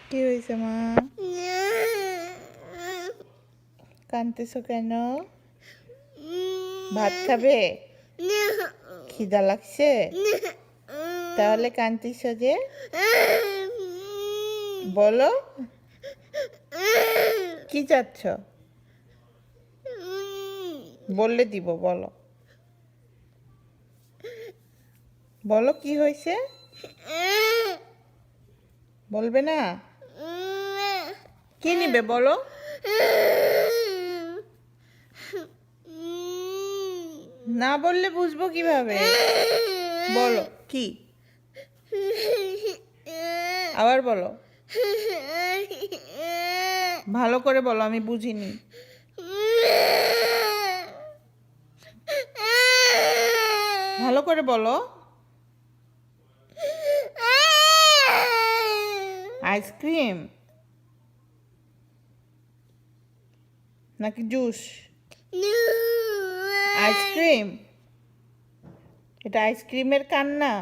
কি হয়েছে মা? কাঁদতেছো কেন? ভাত খাবে? খিদা লাগছে? তাহলে কাঁদতেছো যে? বলো কি চাচ্ছ? বললে দিব, বলো বলো কি হয়েছে? বলবে না? কি নিবে বলো? না বললে বুঝবো কিভাবে? বলো কি? আবার বলো, ভালো করে বলো, আমি বুঝিনি। ভালো করে বলো। আইসক্রিম নাকি জুস? আইসক্রিম। এটা আইসক্রিমের কান্না?